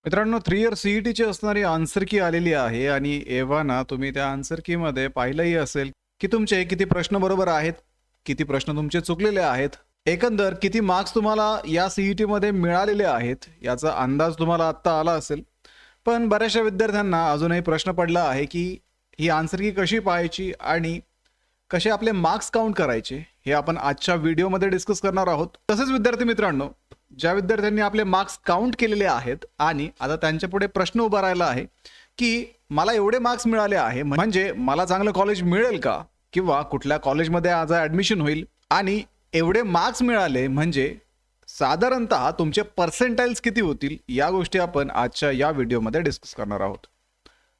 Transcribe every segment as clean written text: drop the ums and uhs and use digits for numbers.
मित्रांनो 3 इयर सीईटीची असणारी आन्सर की आलेली आहे आणि एव्हाना तुम्ही त्या आन्सर कीमध्ये पाहिलंही असेल की तुमचे किती प्रश्न बरोबर आहेत, किती प्रश्न तुमचे चुकलेले आहेत, एकंदर किती मार्क्स तुम्हाला या सीईटीमध्ये मिळालेले आहेत याचा अंदाज तुम्हाला आत्ता आला असेल. पण बऱ्याचशा विद्यार्थ्यांना अजूनही प्रश्न पडला आहे की ही आन्सर की कशी पाहायची आणि कसे आपले मार्क्स काउंट करायचे हे आपण आजच्या व्हिडिओमध्ये डिस्कस करणार आहोत. तसेच विद्यार्थी मित्रांनो, ज्या विद्यार्थ्यांनी आपले मार्क्स काउंट केलेले आहेत आणि आता त्यांच्या पुढे प्रश्न उभा राहिला आहे की मला एवढे मार्क्स मिळाले आहे म्हणजे मला चांगलं कॉलेज मिळेल का, किंवा कुठल्या कॉलेजमध्ये आज ॲडमिशन होईल आणि एवढे मार्क्स मिळाले म्हणजे साधारणतः तुमचे पर्सेंटाइल्स किती होतील, या गोष्टी आपण आजच्या या व्हिडिओमध्ये डिस्कस करणार आहोत.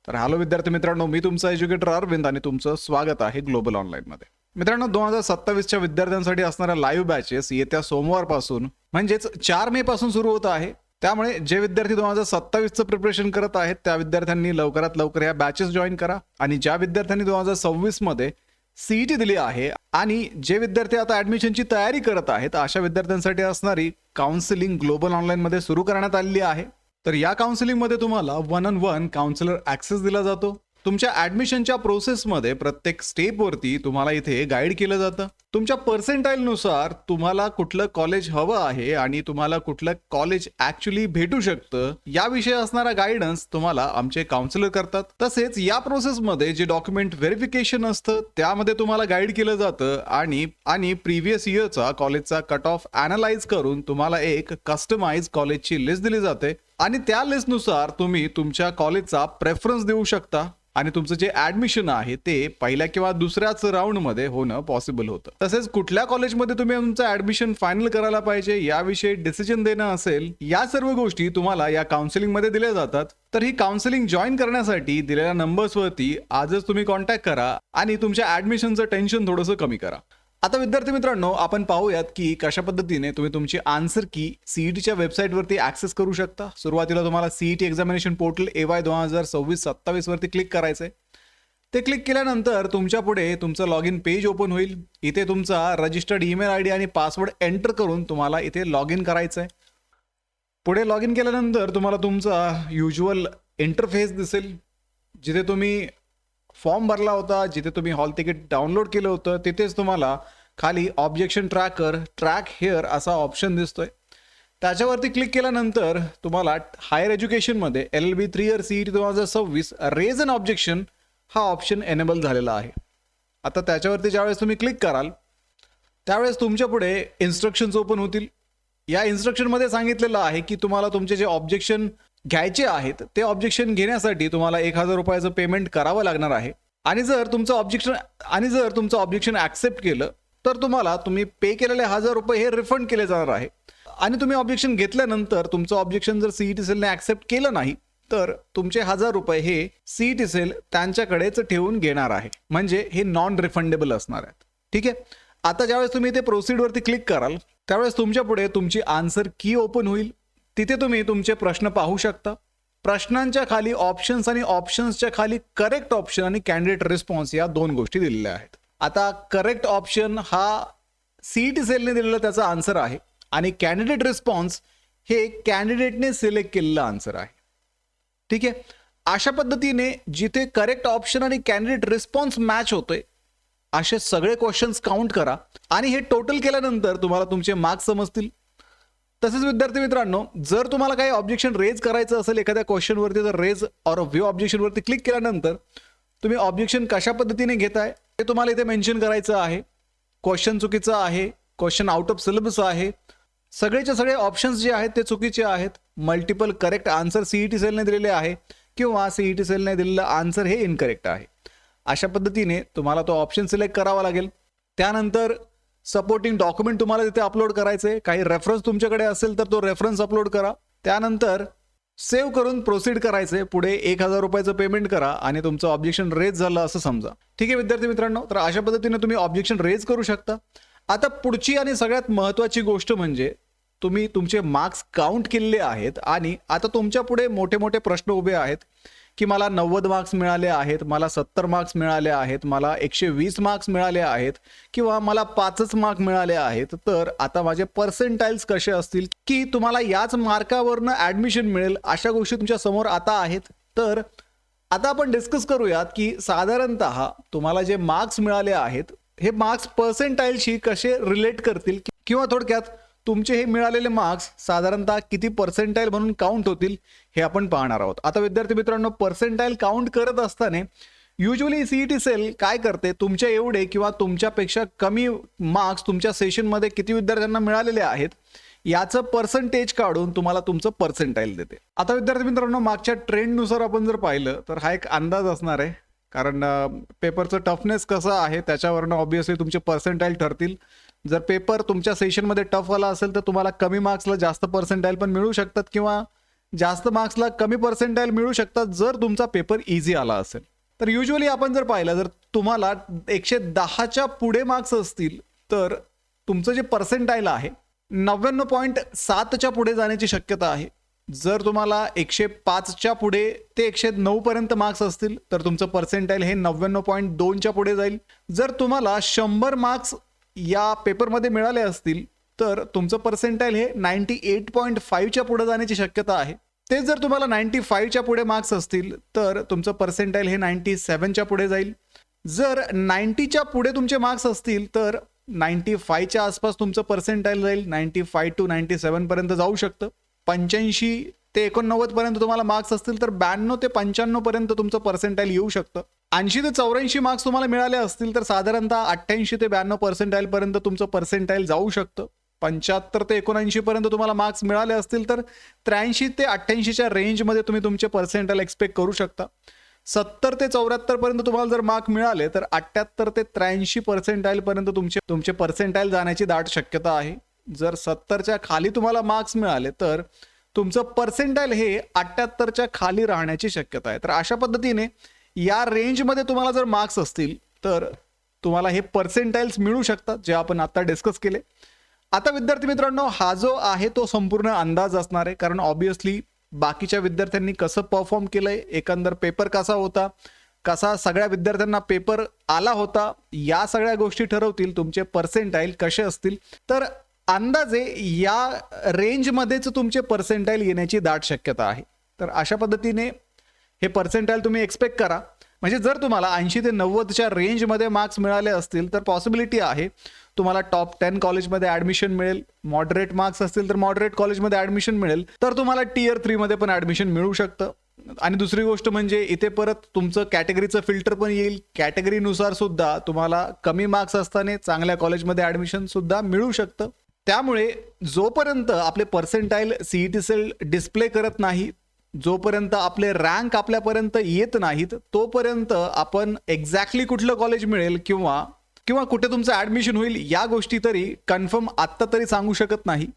तर हॅलो विद्यार्थी मित्रांनो, मी तुमचा एज्युकेटर अरविंद आणि तुमचं स्वागत आहे ग्लोबल ऑनलाईनमध्ये. मित्रांनो 2027च्या विद्यार्थ्यांसाठी असणाऱ्या लाईव्ह बॅचेस येत्या सोमवारपासून म्हणजेच 4 मे पासून सुरू होत आहे. त्यामुळे जे विद्यार्थी 2027चं प्रिपरेशन करत आहेत त्या विद्यार्थ्यांनी लवकरात लवकर या बॅचेस जॉईन करा. आणि ज्या विद्यार्थ्यांनी 2026 मध्ये सीईटी दिली आहे आणि जे विद्यार्थी आता ऍडमिशनची तयारी करत आहेत अशा विद्यार्थ्यांसाठी असणारी काउन्सिलिंग ग्लोबल ऑनलाईनमध्ये सुरू करण्यात आलेली आहे. तर या काउन्सिलिंगमध्ये तुम्हाला 1-on-1 काउन्सिलर ॲक्सेस दिला जातो. तुमच्या ऍडमिशनच्या प्रोसेसमध्ये प्रत्येक स्टेपवरती तुम्हाला इथे गाईड केलं जातं. तुमच्या पर्सेंटाईलनुसार तुम्हाला कुठलं कॉलेज हवं आहे आणि तुम्हाला कुठलं कॉलेज ॲक्च्युली भेटू शकतं याविषयी असणारा गायडन्स तुम्हाला आमचे काउन्सिलर करतात. तसेच या प्रोसेसमध्ये जे डॉक्युमेंट व्हेरिफिकेशन असतं त्यामध्ये तुम्हाला गाईड केलं जातं आणि प्रिव्हियस इयरचा कॉलेजचा कट ऑफ ॲनालाइज करून तुम्हाला एक कस्टमाइज कॉलेजची लिस्ट दिली जाते आणि त्या लिस्टनुसार तुम्ही तुमच्या कॉलेजचा प्रेफरन्स देऊ शकता आणि तुमचं जे ऍडमिशन आहे ते पहिल्या किंवा दुसऱ्याच राऊंडमध्ये होणं पॉसिबल होतं. तसेच कुठल्या कॉलेजमध्ये तुम्ही तुमचं ऍडमिशन फायनल करायला पाहिजे याविषयी डिसिजन देणं असेल, या सर्व गोष्टी तुम्हाला या काउन्सिलिंगमध्ये दिल्या जातात. तर ही काउन्सिलिंग जॉईन करण्यासाठी दिलेल्या नंबर्सवरती आजच तुम्ही कॉन्टॅक्ट करा आणि तुमच्या ऍडमिशनचं टेन्शन थोडंसं कमी करा. आता विद्यार्थी मित्रांनो, आपण पाहूयात की कशा पद्धतीने तुम्ही तुमची आन्सर की सीईटीच्या वेबसाईटवरती ऍक्सेस करू शकता. सुरुवातीला तुम्हाला सीईटी एक्झामिनेशन पोर्टल AY 2026-27 वरती क्लिक करायचंय. ते क्लिक केल्यानंतर तुमच्या पुढे तुमचं लॉग इन पेज ओपन होईल. इथे तुमचा रजिस्टर्ड ईमेल आयडी आणि पासवर्ड एंटर करून तुम्हाला इथे लॉग इन करायचंय. पुढे लॉग इन केल्यानंतर तुम्हाला तुमचा युज्युअल इंटरफेस दिसेल, जिथे तुम्ही फॉर्म भरला होता, जिथे तुम्ही हॉल तिकीट डाउनलोड केलं होतं तिथेच तुम्हाला खाली ऑब्जेक्शन ट्रॅक हेअर असा ऑप्शन दिसतोय. त्याच्यावरती क्लिक केल्यानंतर तुम्हाला हायर एज्युकेशनमध्ये LLB 3 इयर सीईटी 2026 रेज अन ऑब्जेक्शन हा ऑप्शन एनेबल झालेला आहे. आता त्याच्यावरती ज्यावेळेस तुम्ही क्लिक कराल त्यावेळेस तुमच्या पुढे इन्स्ट्रक्शन्स ओपन होतील. या इन्स्ट्रक्शनमध्ये सांगितलेलं आहे की तुम्हाला तुमचे जे ऑब्जेक्शन घ्यायचे आहेत ते ऑब्जेक्शन घेण्यासाठी तुम्हाला 1000 रुपयाचं पेमेंट करावं लागणार आहे. आणि जर तुमचं ऑब्जेक्शन ॲक्सेप्ट केलं तर तुम्ही पे केलेले 1000 रुपये हे रिफंड केले जाणार आहे. आणि तुम्ही ऑब्जेक्शन घेतल्यानंतर तुमचं ऑब्जेक्शन जर सीईटी सेलने ॲक्सेप्ट केलं नाही तर तुमचे 1000 रुपये हे सीईटी सेल त्यांच्याकडेच ठेवून घेणार आहे, म्हणजे हे नॉन रिफंडेबल असणार आहेत. ठीक आहे. आता ज्यावेळेस तुम्ही इथे प्रोसीडवरती क्लिक कराल त्यावेळेस तुमच्या पुढे तुमची आन्सर की ओपन होईल. तिथे तुम्ही तुमचे प्रश्न पाहू शकता. प्रश्नांच्या खाली ऑप्शन्स आणि ऑप्शन्सच्या खाली करेक्ट ऑप्शन आणि कॅन्डिडेट रिस्पॉन्स या 2 गोष्टी दिलेल्या आहेत. आता करेक्ट ऑप्शन हा सीईटी सेलने दिलेला त्याचा आन्सर आहे आणि कॅन्डिडेट रिस्पॉन्स हे कॅन्डिडेटने सिलेक्ट केलेलं आन्सर आहे. ठीक आहे. अशा पद्धतीने जिथे करेक्ट ऑप्शन आणि कॅन्डिडेट रिस्पॉन्स मॅच होतोय असे सगळे क्वेश्चन्स काउंट करा आणि हे टोटल केल्यानंतर तुम्हाला तुमचे मार्क्स समजतील. तसेच विद्यार्थी मित्रांनो, जर तुम्हाला काही ऑब्जेक्शन रेज करायचं असेल एखाद्या क्वेश्चनवरती तर रेज ऑर व्ह्यू ऑब्जेक्शनवरती क्लिक केल्यानंतर तुम्ही ऑब्जेक्शन कशा पद्धतीने घेताय ते तुम्हाला इथे मेन्शन करायचं आहे. क्वेश्चन चुकीचं आहे, क्वेश्चन आउट ऑफ सिलेबस आहे, सगळेचे सगळे ऑप्शन्स जे आहेत ते चुकीचे आहेत, मल्टिपल करेक्ट आन्सर सीईटी सेलने दिलेले आहे किंवा सीईटी सेलने दिलेलं आन्सर हे इनकरेक्ट आहे. अशा पद्धतीने तुम्हाला तो ऑप्शन सिलेक्ट करावा लागेल. त्यानंतर सपोर्टिंग डॉक्युमेंट तुम्हाला तिथे अपलोड करायचे. काही रेफरन्स तुमच्याकडे असेल तर तो रेफरन्स अपलोड करा. त्यानंतर सेव्ह करून प्रोसीड करायचे. पुढे 1000 रुपयाचं पेमेंट करा आणि तुमचं ऑब्जेक्शन रेज झालं असं समजा. ठीक आहे विद्यार्थी मित्रांनो, तर अशा पद्धतीने तुम्ही ऑब्जेक्शन रेज करू शकता. आता पुढची आणि सगळ्यात महत्त्वाची गोष्ट म्हणजे तुम्ही तुमचे मार्क्स काउंट केलेले आहेत आणि आता तुमच्या पुढे मोठे मोठे प्रश्न उभे आहेत की मला 90 मार्क्स मिळाले आहेत, मला 70 मार्क्स मिळाले आहेत, मला 120 मार्क्स मिळाले आहेत किंवा मला 5च मार्क मिळाले आहेत, तर आता माझे पर्सेंटाइल्स कसे असतील की तुम्हाला याच मार्कावरनं ॲडमिशन मिळेल, अशा गोष्टी तुमच्या समोर आता आहेत. तर आता आपण डिस्कस करूयात की साधारणतः तुम्हाला जे मार्क्स मिळाले आहेत हे मार्क्स पर्सेंटाइलशी कसे रिलेट करतील किंवा थोडक्यात तुमचे हे मिळालेले मार्क्स साधारणतः किती पर्सेंटाइल म्हणून काउंट होतील हे आपण पाहणार आहोत. आता विद्यार्थी मित्रांनो, पर्सेंटाइल काउंट करत असताना युजली सीईटी सेल काय करते, तुमच्या एवढे किंवा तुमच्यापेक्षा कमी मार्क्स तुमच्या सेशनमध्ये किती विद्यार्थ्यांना मिळालेले आहेत याचं पर्सेंटेज काढून तुम्हाला तुमचं पर्सेंटाइल देते. आता विद्यार्थी मित्रांनो, मागच्या ट्रेंडनुसार आपण जर पाहिलं तर हा एक अंदाज असणार आहे, कारण पेपरचं टफनेस कसं आहे त्याच्यावरनं ऑब्व्हियसली तुमचे पर्सेंटाइल ठरतील. जर पेपर तुमच्या सेशनमध्ये टफ आला असेल तर तुम्हाला कमी मार्क्सला जास्त पर्सेंटाइल पण मिळू शकतात किंवा जास्त मार्क्सला कमी पर्सेंटाइल मिळू शकतात जर तुमचा पेपर इझी आला असेल. तर युजली आपण जर पाहिलं, जर तुम्हाला 110च्या पुढे मार्क्स असतील तर तुमचं जे पर्सेंटाइल आहे 99.7च्या पुढे जाण्याची शक्यता आहे. जर तुम्हाला 105च्या पुढे ते 109 पर्यंत मार्क्स असतील तर तुमचं पर्सेंटाइल हे 99.2च्या पुढे जाईल. जर तुम्हाला 100 मार्क्स या पेपरमध्ये मिळाले असतील तर तुमचं पर्सेंटाइल हे 98.5च्या पुढे जाण्याची शक्यता आहे. ते जर तुम्हाला 95च्या पुढे मार्क्स असतील तर तुमचं पर्सेंटाइल हे 97च्या पुढे जाईल. जर 90च्या पुढे तुमचे मार्क्स असतील तर 95च्या आसपास तुमचं पर्सेंटाइल जाईल. 95 to 97 पर्यंत जाऊ शकतं. 85 ते 89 पर्यंत तुम्हाला मार्क्स असतील तर 92 ते 95 पर्यंत तुमचं पर्सेंटाइल येऊ शकतं. 80 ते 84 मार्क्स तुम्हाला मिळाले असतील तर साधारणतः 88 ते 92 पर्सेंटाइल पर्यंत तुमचं पर्सेंटाइल जाऊ शकतं. 75 ते 79 पर्यंत तुम्हाला मार्क्स मिळाले असतील तर 83 ते 88च्या रेंजमध्ये तुम्ही तुमचे पर्सेंटाइल एक्सपेक्ट करू शकता. 70 ते 74 पर्यंत तुम्हाला जर मार्क मिळाले तर 78 ते 83 पर्सेंटाइल पर्यंत तुमचे पर्सेंटाइल जाण्याची दाट शक्यता आहे. जर 70च्या खाली तुम्हाला मार्क्स मिळाले तर तुमचं पर्सेंटाइल हे 78च्या खाली राहण्याची शक्यता आहे. तर अशा पद्धतीने या रेंजमध्ये तुम्हाला जर मार्क्स असतील तर तुम्हाला हे पर्सेंटाइल्स मिळू शकतात, जे आपण आता डिस्कस केले. आता विद्यार्थी मित्रांनो, हा जो आहे तो संपूर्ण अंदाज असणार आहे, कारण ऑब्व्हियसली बाकीच्या विद्यार्थ्यांनी कसं परफॉर्म केलंय, एकंदर पेपर कसा होता, कसा सगळ्या विद्यार्थ्यांना पेपर आला होता, या सगळ्या गोष्टी ठरवतील तुमचे पर्सेंटाइल कसे असतील. तर अंदाजे या रेंजमध्येच तुमचे पर्सेंटाइल येण्याची दाट शक्यता आहे. तर अशा पद्धतीने हे पर्सेंटाइल तुम्ही एक्सपेक्ट करा. म्हणजे जर तुम्हाला 80 ते 90च्या रेंजमध्ये मार्क्स मिळाले असतील तर पॉसिबिलिटी आहे तुम्हाला टॉप 10 कॉलेजमध्ये ॲडमिशन मिळेल. मॉडरेट मार्क्स असतील तर मॉडरेट कॉलेजमध्ये ॲडमिशन मिळेल, तर तुम्हाला टियर 3 मध्ये पण ॲडमिशन मिळू शकतं. आणि दुसरी गोष्ट म्हणजे इथे परत तुमचं कॅटेगरीचं फिल्टर पण येईल. कॅटेगरीनुसार सुद्धा तुम्हाला कमी मार्क्स असताना चांगल्या कॉलेजमध्ये ॲडमिशन सुद्धा मिळू शकतं. त्यामुळे जोपर्यंत आपले पर्सेंटाइल सीईटी सेल डिस्प्ले करत नाही, जोपर्यंत आपले रँक आपल्यापर्यंत येत नाहीत, तोपर्यंत आपण एक्झॅक्टली कुठलं कॉलेज मिळेल किंवा कुठे तुमचं ॲडमिशन होईल या गोष्टी तरी कन्फर्म आत्ता तरी सांगू शकत नाही.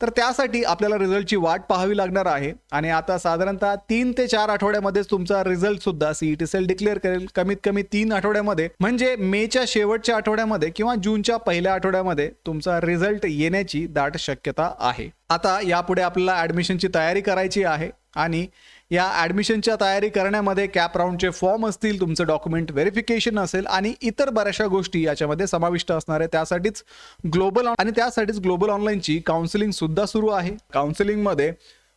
तर त्यासाठी आपल्याला रिझल्टची वाट पाहावी लागणार आहे. आणि आता साधारणतः 3 ते 4 आठवड्यामध्येच तुमचा रिझल्ट सुद्धा सीईटी सेल डिक्लेअर करेल. कमीत कमी 3 आठवड्यामध्ये, म्हणजे मेच्या शेवटच्या आठवड्यामध्ये किंवा जूनच्या पहिल्या आठवड्यामध्ये तुमचा रिझल्ट येण्याची दाट शक्यता आहे. आता यापुढे आपल्याला ॲडमिशनची तयारी करायची आहे आणि या ॲडमिशनच्या तयारी करण्यामध्ये कॅप राऊंडचे फॉर्म असतील, तुमचं डॉक्युमेंट व्हेरिफिकेशन असेल आणि इतर बऱ्याचशा गोष्टी याच्यामध्ये समाविष्ट असणार आहे. त्यासाठीच ग्लोबल ऑनलाईनची काउन्सिलिंग सुद्धा सुरू आहे. काउन्सिलिंगमध्ये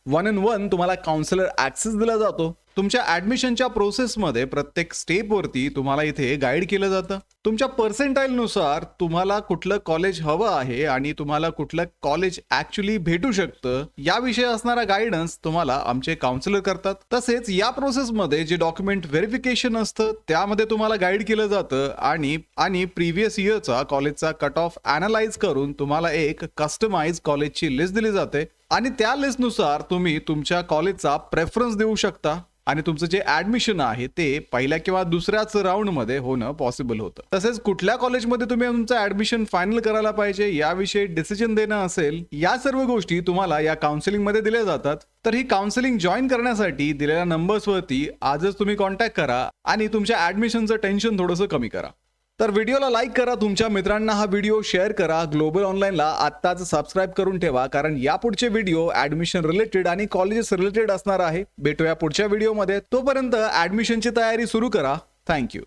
1-on-1 तुम्हाला काउन्सिलर ॲक्सेस दिला जातो. तुमच्या ॲडमिशनच्या प्रोसेसमध्ये प्रत्येक स्टेपवरती तुम्हाला इथे गाईड केलं जातं. तुमच्या पर्सेंटाइलनुसार तुम्हाला कुठलं कॉलेज हवं आहे आणि तुम्हाला कुठलं कॉलेज ॲक्च्युली भेटू शकतं याविषयी असणारा गायडन्स तुम्हाला आमचे काउन्सिलर करतात. तसेच या प्रोसेसमध्ये जे डॉक्युमेंट व्हेरिफिकेशन असतं त्यामध्ये तुम्हाला गाईड केलं जातं आणि प्रिव्हियस इयरचा कॉलेजचा कट ऑफ ॲनालाइज करून तुम्हाला एक कस्टमाइज कॉलेजची लिस्ट दिली जाते आणि त्या लिस्टनुसार तुम्ही तुमच्या कॉलेजचा प्रेफरन्स देऊ शकता आणि तुमचं जे ॲडमिशन आहे ते पहिल्या किंवा दुसऱ्याच राऊंडमध्ये होणं पॉसिबल होतं. तसेच कुठल्या कॉलेजमध्ये तुम्ही तुमचं ॲडमिशन फायनल करायला पाहिजे याविषयी डिसिजन देणं असेल, या सर्व गोष्टी तुम्हाला या काउन्सिलिंगमध्ये दिल्या जातात. तर ही काउन्सिलिंग जॉईन करण्यासाठी दिलेल्या नंबर्सवरती आजच तुम्ही कॉन्टॅक्ट करा आणि तुमच्या ॲडमिशनचं टेन्शन थोडंसं कमी करा. तर व्हिडिओला लाईक करा, तुमच्या मित्रांना हा व्हिडिओ शेअर करा, ग्लोबल ऑनलाईनला आत्ताच सबस्क्राईब करून ठेवा, कारण यापुढचे व्हिडिओ ऍडमिशन रिलेटेड आणि कॉलेजेस रिलेटेड असणार आहे. भेटूया पुढच्या व्हिडिओमध्ये. तोपर्यंत ऍडमिशनची तयारी सुरू करा. थँक्यू.